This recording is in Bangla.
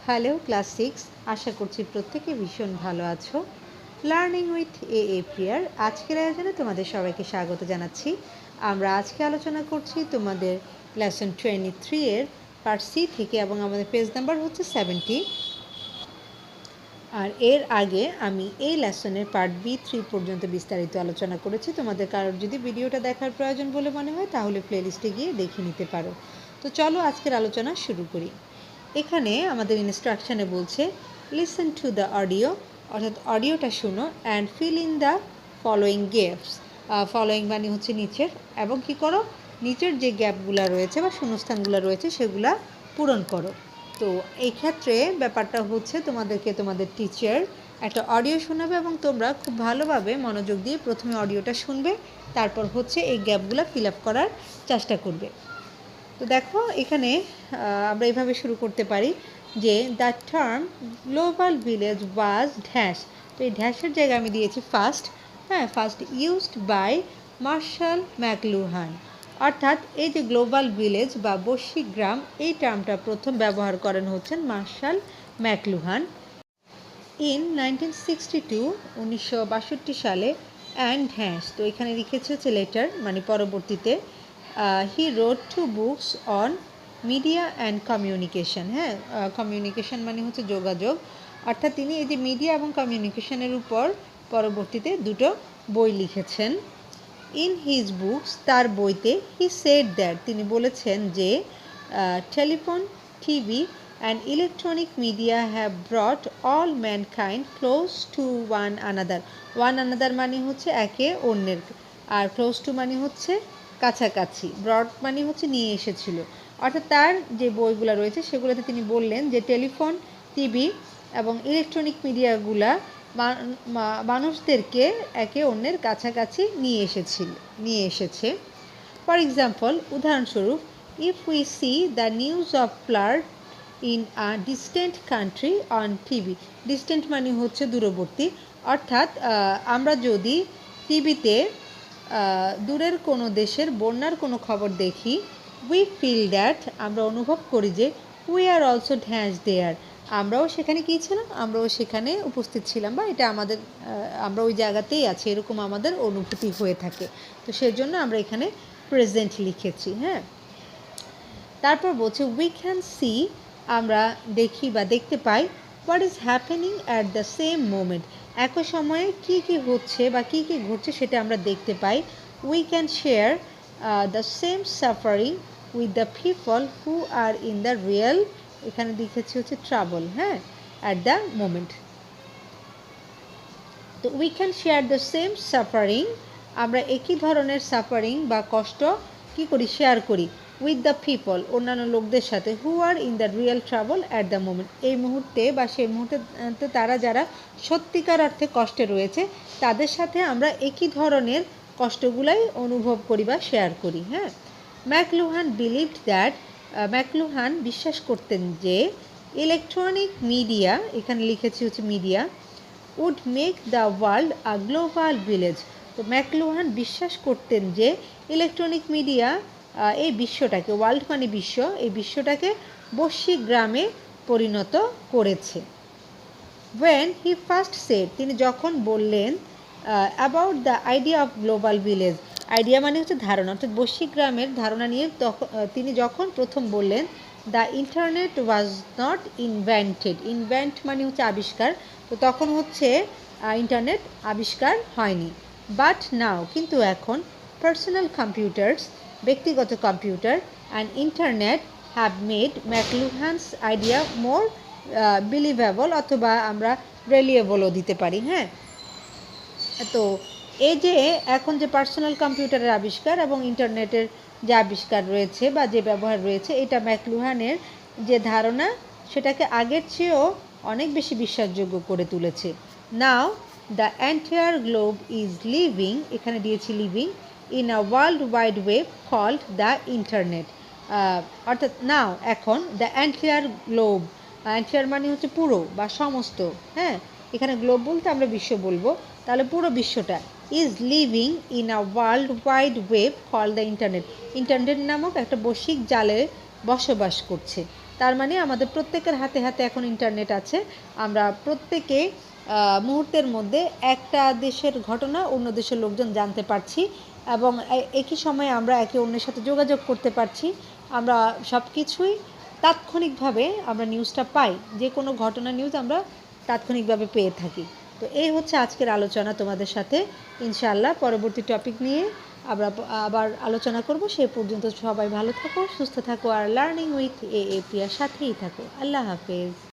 হ্যালো ক্লাস 6, আশা করছি প্রত্যেকে ভীষণ ভালো আছো। লার্নিং উইথ এ প্রিয়ার আজকের আয়োজনে তোমাদের সবাইকে স্বাগত জানাচ্ছি। আমরা আজকে আলোচনা করছি তোমাদের লেসন 23 এর পার্ট সি থেকে, এবং আমাদের পেজ নাম্বার হচ্ছে 70। আর এর আগে আমি এই লেসনের পার্ট B3 পর্যন্ত বিস্তারিত আলোচনা করেছি। তোমাদের কারোর যদি ভিডিওটা দেখার প্রয়োজন বলে মনে হয় তাহলে প্লেলিস্টে গিয়ে দেখে নিতে পারো। তো চলো আজকের আলোচনা শুরু করি। এখানে আমাদের ইনস্ট্রাকশানে বলছে লিসেন টু দ্য অডিও, অর্থাৎ অডিওটা শুনো, and fill in the following gaps. Following মানে হচ্ছে নিচের, এবং কি করো, নিচের যে গ্যাপগুলো রয়েছে বা শূন্যস্থানগুলো রয়েছে সেগুলা পূরণ করো। তো এই ক্ষেত্রে ব্যাপারটা হচ্ছে তোমাদেরকে তোমাদের টিচার একটা অডিও শোনাবে এবং তোমরা খুব ভালোভাবে মনোযোগ দিয়ে প্রথমে অডিওটা শুনবে, তারপর হচ্ছে এই গ্যাপগুলো ফিল আপ করার চেষ্টা করবে। তো দেখো এখানে আমরা এইভাবে শুরু করতে পারি যে the term global village was dash. তো এই ড্যাশের জায়গায় আমি দিয়েছি first. First used by Marshall McLuhan, অর্থাৎ এই যে গ্লোবাল ভিলেজ বা বৈশ্বিক গ্রাম, এই টার্মটা প্রথম ব্যবহার করেন হচ্ছেন মার্শাল ম্যাকলুহান ইন 1962 সালে। অ্যান্ড হ্যাশ, তো এখানে লিখেছে হচ্ছে লেটার মানে পরবর্তীতে। He wrote 2 books on media and communication. Communication মানে হচ্ছে যোগাযোগ, অর্থাৎ তিনি এই যে মিডিয়া এবং কমিউনিকেশনের উপর পরবর্তীতে দুটো বই লিখেছেন। ইন হিজ বুকস, তার বইতে, হি সেড দ্যাট, তিনি বলেছেন যে telephone, TV and electronic media have brought all mankind close to one another. One another মানে হচ্ছে একে অন্যের, আর close to মানে হচ্ছে কাছাকাছি, brought মানে হচ্ছে নিয়ে এসেছিল। অর্থাৎ তার যে বইগুলো রয়েছে সেগুলোতে তিনি বললেন যে টেলিফোন, টিভি এবং ইলেকট্রনিক মিডিয়াগুলা মানুষদেরকে একে অন্যের কাছাকাছি নিয়ে এসেছে। ফর এক্সাম্পল, উদাহরণস্বরূপ, if we see the news of flood in a distant country on TV. Distant মানে হচ্ছে দূরবর্তী, অর্থাৎ আমরা যদি টিভিতে দূরের কোনো দেশের বন্যার কোনো খবর দেখি, উই ফিল দ্যাট, আমরা অনুভব করি যে উই আর অলসো ড্যাশ দেয়ার, আমরাও সেখানে কী ছিলাম, আমরাও সেখানে উপস্থিত ছিলাম, বা এটা আমাদের আমরা ওই জায়গাতেই আছি, এরকম আমাদের অনুভূতি হয়ে থাকে। তো সেজন্য আমরা এখানে প্রেজেন্ট লিখেছি। তারপর বলছে উই ক্যান সি, আমরা দেখি বা দেখতে পাই, what is happening at the same moment, একই সময়ে কী কী হচ্ছে বা কী কী ঘটছে সেটা আমরা দেখতে পাই। We can share the same suffering with the people who are in the real, এখানে লিখেছি হচ্ছে ট্রাবল, অ্যাট দ্য মোমেন্ট। তো we can share the same suffering, আমরা একই ধরনের সাফারিং বা কষ্ট কী করি, শেয়ার করি, উইথ দ্য পিপল, অন্যান্য লোকদের সাথে, who are in the real trouble at the moment, এই মুহূর্তে বা সেই মুহূর্তে তারা যারা সত্যিকার অর্থে কষ্টে রয়েছে তাদের সাথে আমরা একই ধরনের কষ্টগুলাই অনুভব করি বা শেয়ার করি। ম্যাকলুহান বিলিভড দ্যাট, ম্যাকলুহান বিশ্বাস করতেন যে ইলেকট্রনিক মিডিয়া, এখানে লিখেছি হচ্ছে media, would make the world a global village. তো ম্যাকলুহান বিশ্বাস করতেন যে ইলেকট্রনিক মিডিয়া এই বিশ্বটাকে, ওয়ার্ল্ড মানে বিশ্ব, এই বিশ্বটাকে বৈশ্বিক গ্রামে পরিণত করেছে। ওয়েন হি ফার্স্ট সেড, তিনি যখন বললেন about the idea of global village, idea মানে হচ্ছে ধারণা, অর্থাৎ বৈশ্বিক গ্রামের ধারণা নিয়ে তিনি যখন প্রথম বললেন, the internet was not invented, invent মানে হচ্ছে আবিষ্কার, তো তখন হচ্ছে ইন্টারনেট আবিষ্কার হয়নি। বাট নাও, কিন্তু এখন, পার্সোনাল কম্পিউটার্স, ব্যক্তিগত computer, and internet have made McLuhan's idea more believable, অথবা আমরা রিলিয়েবলও দিতে পারি। তো এই যে এখন যে পার্সোনাল কম্পিউটারের আবিষ্কার এবং ইন্টারনেটের যে আবিষ্কার রয়েছে বা যে ব্যবহার রয়েছে, এটা ম্যাকলুহানের যে ধারণা সেটাকে আগের চেয়েও অনেক বেশি বিশ্বাসযোগ্য করে তুলেছে। Now the entire globe is living, এখানে দিয়েছি living, in a world wide web called the internet, অর্থাৎ নাও এখন, দ্য এন্টায়ার গ্লোব, এন্টায়ার মানে হচ্ছে পুরো বা সমস্ত, এখানে গ্লোব বলতে আমরা বিশ্ব বলবো, তাহলে পুরো বিশ্বটা, is living in a world wide web call the internet, internet নামক একটা বৈশ্বিক জালে বসবাস করছে। তার মানে আমাদের প্রত্যেকের হাতে হাতে এখন ইন্টারনেট আছে, আমরা প্রত্যেকে মুহূর্তের মধ্যে একটা দেশের ঘটনা অন্য দেশের লোকজন জানতে পারছি এবং একই সময়ে আমরা একে অন্যের সাথে যোগাযোগ করতে পারছি। আমরা সব কিছুই তাৎক্ষণিকভাবে আমরা নিউজটা পাই, যে কোনো ঘটনা নিউজ আমরা তাৎক্ষণিকভাবে পেয়ে থাকি। তো এই হচ্ছে আজকের আলোচনা তোমাদের সাথে। ইনশাআল্লাহ পরবর্তী টপিক নিয়ে আমরা আবার আলোচনা করব। সে পর্যন্ত সবাই ভালো থাকো, সুস্থ থাকো আর লার্নিং উইথ এ প্রিয়ার সাথেই থাকো। আল্লাহ হাফেজ।